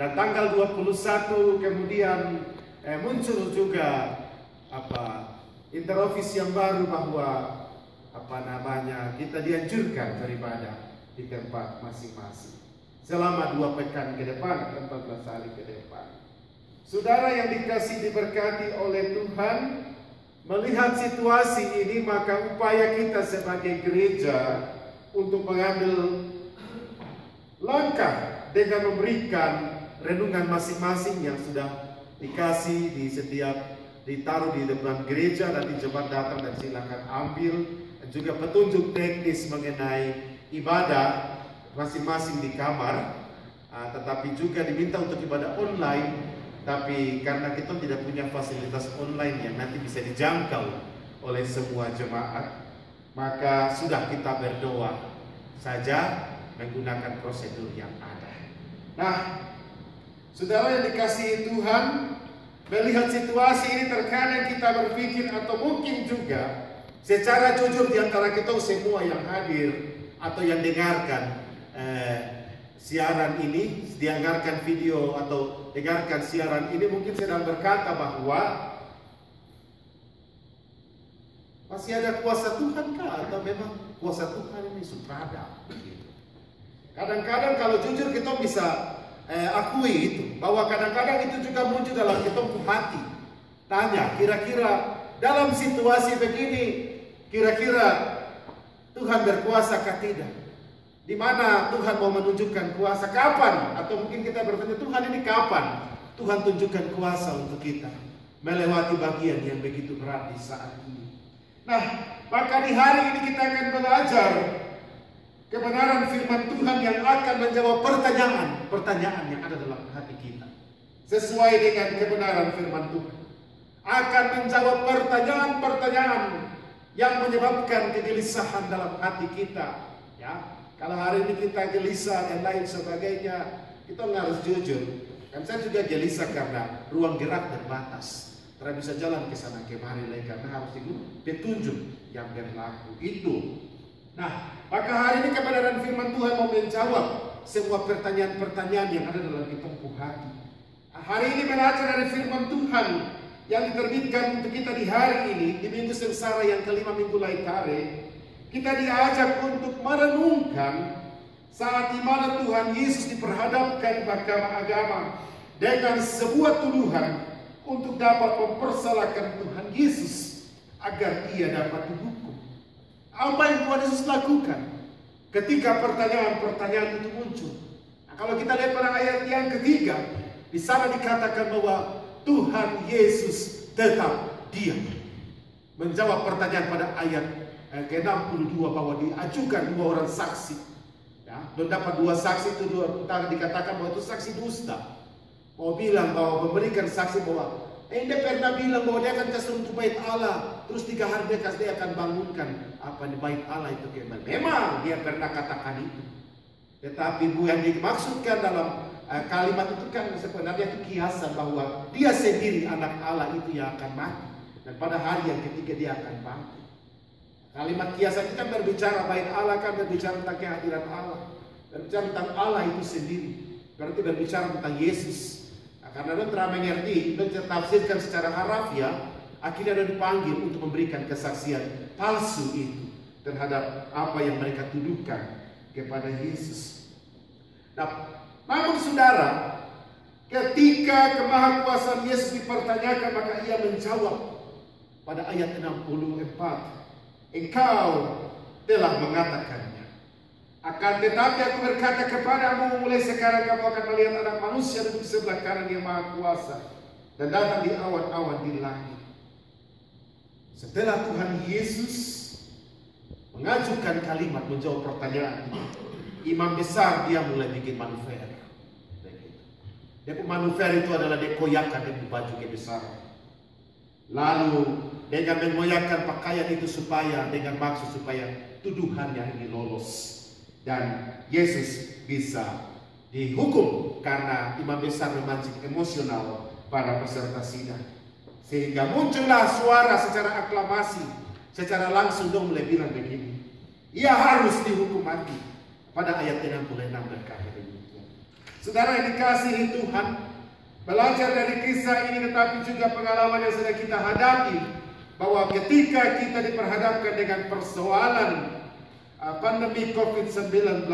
Dan tanggal 21 kemudian muncul juga interofis yang baru bahwa kita dianjurkan beribadah di tempat masing-masing selama 2 pekan ke depan atau 14 hari ke depan. Saudara yang dikasih diberkati oleh Tuhan, melihat situasi ini maka upaya kita sebagai gereja untuk mengambil langkah dengan memberikan renungan masing-masing yang sudah dikasih ditaruh di depan gereja, nanti jemaat datang dan silakan ambil, dan juga petunjuk teknis mengenai ibadah masing-masing di kamar, tetapi juga diminta untuk ibadah online. Tapi karena kita tidak punya fasilitas online yang nanti bisa dijangkau oleh semua jemaat, maka sudah kita berdoa saja menggunakan prosedur yang ada. Nah, saudara yang dikasihi Tuhan, melihat situasi ini terkadang kita berpikir atau mungkin juga secara jujur di antara kita semua yang hadir atau yang dengarkan siaran ini, dengarkan video atau dengarkan siaran ini mungkin sedang berkata bahwa masih ada kuasa Tuhan kah? Atau memang kuasa Tuhan ini sutrada? Kadang-kadang kalau jujur kita bisa akui itu, bahwa kadang-kadang itu juga muncul dalam kita hati. Tanya, kira-kira dalam situasi begini, kira-kira Tuhan berkuasa kah tidak? Di mana Tuhan mau menunjukkan kuasa? Kapan? Atau mungkin kita bertanya, Tuhan ini kapan Tuhan tunjukkan kuasa untuk kita melewati bagian yang begitu berat di saat ini? Nah, maka di hari ini kita akan belajar kebenaran firman Tuhan yang akan menjawab pertanyaan yang ada dalam hati kita. Sesuai dengan kebenaran firman Tuhan, akan menjawab pertanyaan-pertanyaan yang menyebabkan kegelisahan dalam hati kita. Ya, kalau hari ini kita gelisah dan lain sebagainya, kita harus jujur. Kan saya juga gelisah karena ruang gerak terbatas. Tidak bisa jalan ke sana kemari lagi karena harus ikut petunjuk yang berlaku itu. Nah, maka hari ini kebenaran firman Tuhan mau menjawab semua pertanyaan-pertanyaan yang ada dalam kitungku hati. Hari ini belajar dari firman Tuhan yang diterbitkan untuk kita di hari ini, di minggu sengsara yang kelima minggu Laetare. Kita diajak untuk merenungkan saat di mana Tuhan Yesus diperhadapkan mahkamah agama dengan sebuah tuduhan untuk dapat mempersalahkan Tuhan Yesus agar ia dapat dihukum. Apa yang Tuhan Yesus lakukan ketika pertanyaan-pertanyaan itu muncul? Nah, kalau kita lihat pada ayat yang ketiga, di sana dikatakan bahwa Tuhan Yesus tetap diam. Menjawab pertanyaan pada ayat ke-62 bahwa diajukan 2 orang saksi. Ya, dan dapat 2 saksi itu dikatakan bahwa itu saksi dusta. Mau bilang bahwa memberikan saksi bahwa dia pernah bilang bahwa dia akan kasih untuk bait Allah, terus 3 hari dia akan bangunkan bait Allah itu kembali. Memang dia pernah katakan itu. Tetapi yang dimaksudkan dalam kalimat itu kan sebenarnya itu kiasan bahwa dia sendiri anak Allah itu yang akan mati, dan pada hari yang ketiga dia akan bangkit. Kalimat kiasan itu kan berbicara bait Allah, kan berbicara tentang kehadiran Allah, berbicara tentang Allah itu sendiri, berarti berbicara tentang Yesus. Nah, karena dia telah mengerti dan tafsirkan secara harafiah, akhirnya dia dipanggil untuk memberikan kesaksian palsu itu terhadap apa yang mereka tuduhkan kepada Yesus. Nah, namun saudara, ketika kemahakuasaan Yesus dipertanyakan, maka ia menjawab pada ayat 64. Engkau telah mengatakannya. Akan tetapi aku berkata kepadamu, mulai sekarang kamu akan melihat Anak Manusia duduk di sebelah kanan Yang Maha Kuasa dan datang di awan-awan di langit. Setelah Tuhan Yesus mengajukan kalimat menjawab pertanyaan, imam besar dia mulai bikin manuver. Dia manuver itu adalah dia koyakkan dia baju kebesaran. Lalu dengan mengoyakkan pakaian itu dengan maksud supaya tuduhannya ini lolos dan Yesus bisa dihukum karena imam besar memancing emosional para peserta sidang, sehingga muncullah suara secara aklamasi, secara langsung dong mulai bilang begini, ia harus dihukum mati. Pada ayat 66 berkata demikian. Saudara yang dikasihi Tuhan, belajar dari kisah ini tetapi juga pengalaman yang sedang kita hadapi, bahwa ketika kita diperhadapkan dengan persoalan pandemi COVID-19,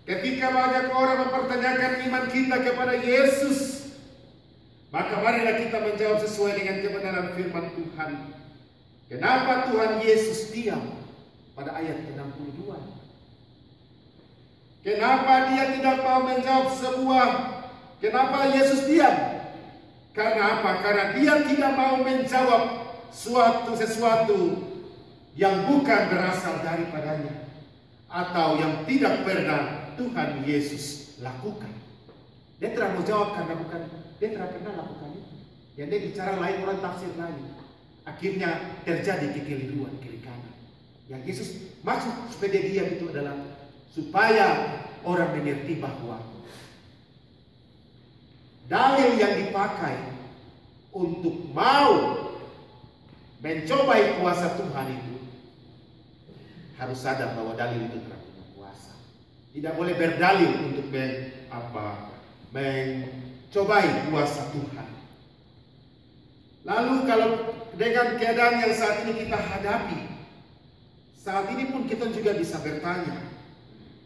ketika banyak orang mempertanyakan iman kita kepada Yesus, maka marilah kita menjawab sesuai dengan kebenaran firman Tuhan. Kenapa Tuhan Yesus diam pada ayat 62? Kenapa dia tidak mau menjawab kenapa Yesus diam? Karena apa? Karena dia tidak mau menjawab sesuatu yang bukan berasal daripadanya, atau yang tidak pernah Tuhan Yesus lakukan. Dia tidak mau jawab karena dia tidak pernah lakukan itu. Yang dia bicara lain, orang tafsir lain. Akhirnya terjadi kekeliruan kiri kanan. Yang Yesus maksud supaya dia diam itu adalah supaya orang mengerti bahwa dalil yang dipakai untuk mau mencobai kuasa Tuhan itu harus sadar bahwa dalil itu tidak punya kuasa. Tidak boleh berdalil untuk mencobai kuasa Tuhan. Lalu kalau dengan keadaan yang saat ini kita hadapi, saat ini pun kita juga bisa bertanya,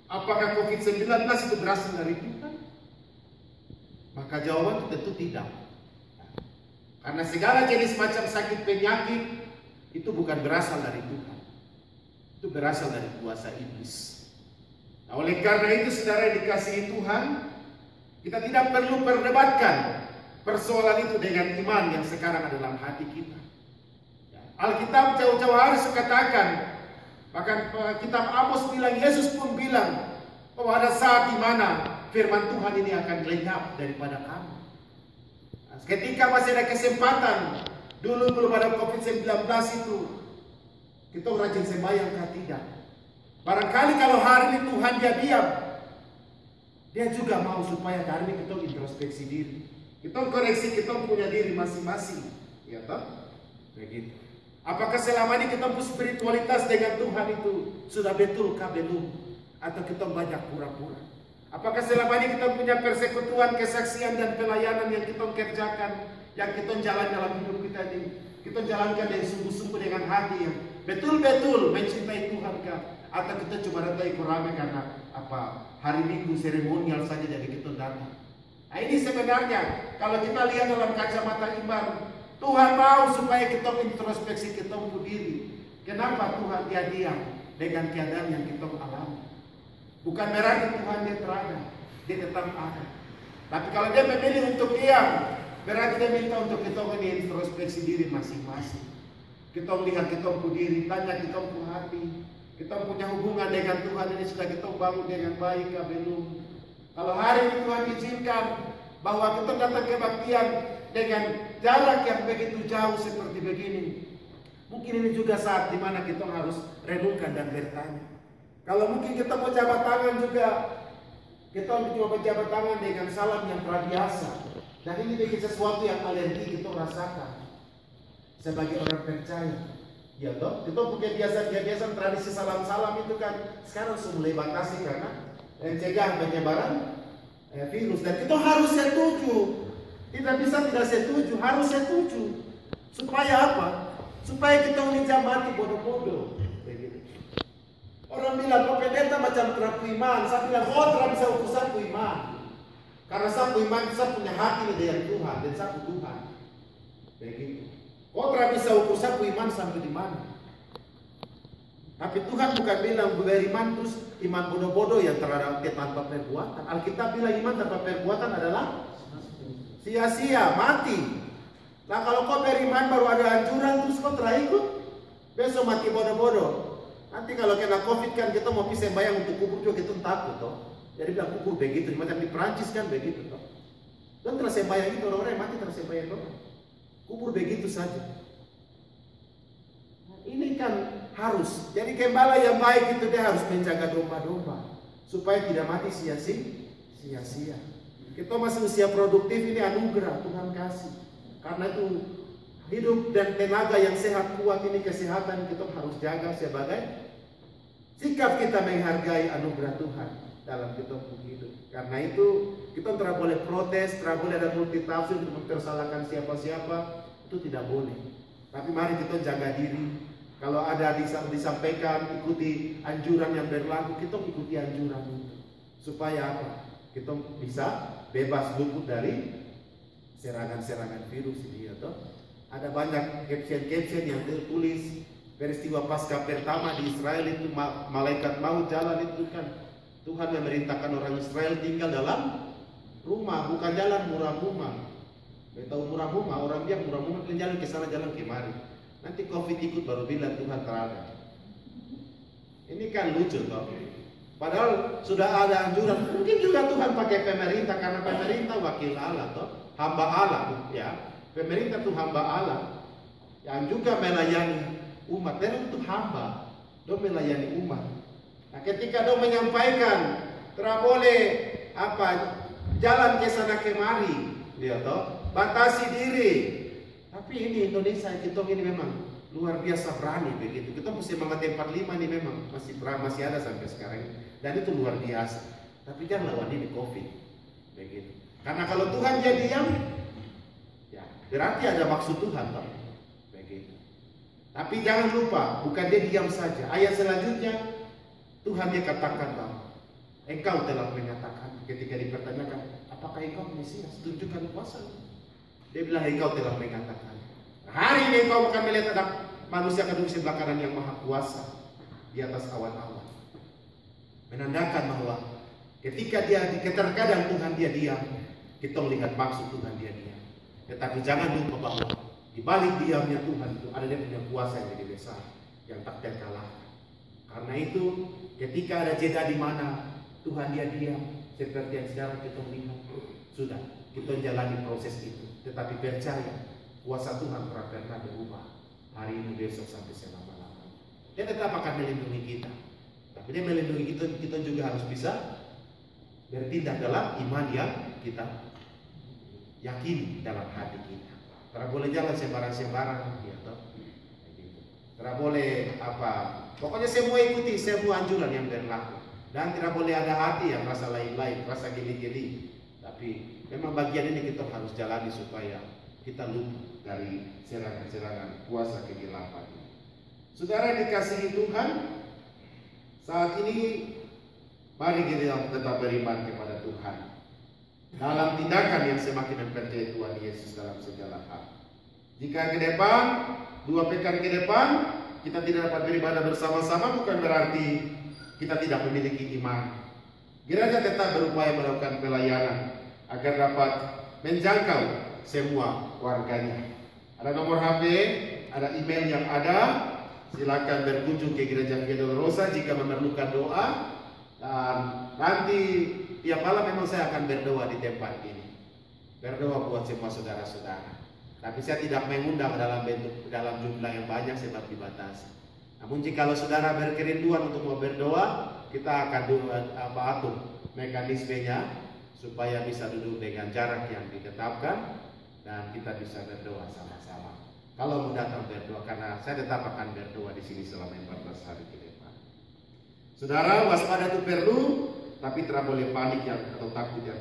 apakah COVID-19 itu berasal dari Tuhan? Maka jawaban tentu tidak. Karena segala jenis macam sakit penyakit itu bukan berasal dari Tuhan. Itu berasal dari kuasa iblis. Nah, oleh karena itu saudara yang dikasihi Tuhan, kita tidak perlu perdebatkan persoalan itu dengan iman yang sekarang ada dalam hati kita. Alkitab jauh-jauh hari katakan, bahkan kitab Amos bilang, Yesus pun bilang bahwa ada saat di mana firman Tuhan ini akan lenyap daripada kamu. Nah, ketika masih ada kesempatan, dulu belum ada COVID-19 itu, kita rajin sembahyang kah tidak? Barangkali kalau hari ini Tuhan dia diam, dia juga mau supaya hari ini kita introspeksi diri, kita koreksi kita punya diri masing-masing, ya toh? Begitu. Apakah selama ini kita punya spiritualitas dengan Tuhan itu sudah betul kah belum? Atau kita banyak pura-pura? Apakah selama ini kita punya persekutuan, kesaksian dan pelayanan yang kita kerjakan, yang kita jalan dalam hidup kita ini, kita jalankan dengan sungguh-sungguh dengan hati yang betul-betul mencintai Tuhan kah? Atau kita cuma datang ikut ramai karena hari Minggu seremonial saja jadi kita datang? Nah, ini sebenarnya kalau kita lihat dalam kacamata iman, Tuhan mau supaya kita introspeksi kita diri. Kenapa Tuhan dia diam dengan keadaan yang kita alami? Bukan berarti Tuhan dia terada, dia tetap ada. Tapi kalau dia memilih untuk diam, berarti dia minta untuk kita introspeksi diri masing-masing. Kita melihat kita diri, tanya kita hati. Kita punya hubungan dengan Tuhan ini sudah kita bangun dengan baik kah belum? Kalau hari ini Tuhan izinkan bahwa kita datang kebaktian dengan jarak yang begitu jauh seperti begini, mungkin ini juga saat dimana kita harus renungkan dan bertanya. Kalau mungkin kita mau jabat tangan juga, kita cuma menjabat tangan dengan salam yang biasa, dan ini bikin sesuatu yang alergi kita rasakan sebagai orang percaya. Ya toh, kita punya biasa-biasa tradisi salam-salam itu kan sekarang sudah mulai batasi karena mencegah penyebaran virus, dan kita harus setuju. Tidak bisa tidak setuju, harus setuju. Supaya apa? Supaya kita menjadi mati bodoh-bodoh. Orang bilang, kok pendeta macam terapu iman. Saya bilang, tidak bisa ukur sapu iman. Karena sapu iman, saya punya hati dengan Tuhan dan sapu Tuhan. Begitu. Tidak bisa ukur sapu iman sampai di mana. Tapi Tuhan bukan bilang beriman terus iman bodoh-bodoh yang terhadap tanpa perbuatan. Alkitab bilang iman tanpa perbuatan adalah sia-sia, mati. Nah kalau kau beriman baru ada anjuran terus kau terikut, besok mati bodoh-bodoh. Nanti kalau kena COVID kan kita mau pisah sembahyang untuk kubur juga kita takut toh. Jadi bilang kubur begitu, macam di Perancis kan begitu toh. Dan terus sembahyang itu orang-orang mati terus sembahyang toh. Kubur begitu saja. Nah, ini kan harus. Jadi gembala yang baik itu dia harus menjaga domba-domba supaya tidak mati sia-sia. Kita masih usia produktif, ini anugerah Tuhan kasih. Karena itu hidup dan tenaga yang sehat kuat ini, kesehatan kita harus jaga sebagai sikap kita menghargai anugerah Tuhan. dalam kita hidup. Karena itu kita tidak boleh protes, tidak boleh ada multitafsir untuk mempersalahkan siapa-siapa, itu tidak boleh. Tapi mari kita jaga diri. Kalau ada disampaikan, ikuti anjuran yang berlaku, kita ikuti anjuran itu. Supaya apa? Kita bisa bebas luput dari serangan-serangan virus ini. Atau ada banyak caption-caption yang tertulis peristiwa pasca pertama di Israel itu, malaikat maut jalan itu kan. Tuhan memerintahkan orang Israel tinggal dalam rumah, bukan jalan murah-murah. Tahu murah-murah, orang bilang murah-murah jalan ke sana, jalan kemari. Nanti COVID ikut baru bilang Tuhan terada. Ini kan lucu toh. Padahal sudah ada anjuran. Mungkin juga Tuhan pakai pemerintah, karena pemerintah wakil Allah toh, hamba Allah ya. Pemerintah itu hamba Allah yang juga melayani umat. Dan itu hamba, dia melayani umat. Nah, ketika dia menyampaikan tidak boleh jalan ke sana kemari, dia toh batasi diri. Tapi ini Indonesia, kita ini memang luar biasa berani begitu. Kita mesti mengerti 45 ini memang masih ada sampai sekarang. Dan itu luar biasa. Tapi jangan lawan ini COVID begitu. Karena kalau Tuhan dia diam, ya berarti ada maksud Tuhan toh. Begitu. Tapi jangan lupa, bukan dia diam saja. Ayat selanjutnya Tuhan dia katakan bahwa engkau telah mengatakan, ketika dipertanyakan, apakah engkau Mesias? Tunjukkan kuasa. Dia bilang engkau telah mengatakan. Hari ini engkau akan melihat ada manusia kedua sebelah kanan yang maha kuasa di atas awan-awan. Menandakan bahwa ketika terkadang Tuhan dia diam, kita melihat maksud Tuhan dia diam. Tetapi jangan lupa bahwa di balik diamnya Tuhan itu ada dia punya kuasa yang lebih besar, yang tak terkalahkan. Karena itu ketika ada jeda di mana Tuhan dia diam, seperti yang sekarang kita lihat, sudah kita jalani proses itu. Tetapi percaya kuasa Tuhan pernah berubah hari ini, besok, sampai selama-lamanya. Dia tetap akan melindungi kita. Tapi dia melindungi kita juga harus bisa bertindak dalam iman yang kita yakini dalam hati kita. Tidak boleh jalan sembarang-sembarang, ya toh. Tidak boleh pokoknya semua ikuti semua anjuran yang berlaku. Dan tidak boleh ada hati yang rasa lain-lain, rasa geli-geli. Tapi memang bagian ini kita harus jalani supaya kita luput dari serangan-serangan kuasa kegelapan. Saudara dikasihi Tuhan, saat ini mari kita tetap beriman kepada Tuhan dalam tindakan yang semakin mempercayai Tuhan Yesus dalam segala hal. Jika ke depan, 2 pekan ke depan kita tidak dapat beribadah bersama-sama, bukan berarti kita tidak memiliki iman. Gereja tetap berupaya melakukan pelayanan agar dapat menjangkau semua warganya. Ada nomor HP, ada email yang ada. Silakan berkunjung ke Gereja Via Dolorosa jika memerlukan doa. Dan nanti tiap malam memang saya akan berdoa di tempat ini. Berdoa buat semua saudara-saudara. Tapi saya tidak mengundang dalam jumlah yang banyak sebab dibatasi. Namun jika saudara berkerinduan untuk mau berdoa, kita akan atur mekanismenya supaya bisa duduk dengan jarak yang ditetapkan dan kita bisa berdoa sama-sama. Kalau mau datang berdoa, karena saya tetap akan berdoa di sini selama 14 hari ke depan. Saudara, waspada itu perlu, tapi tidak boleh panik atau takut yang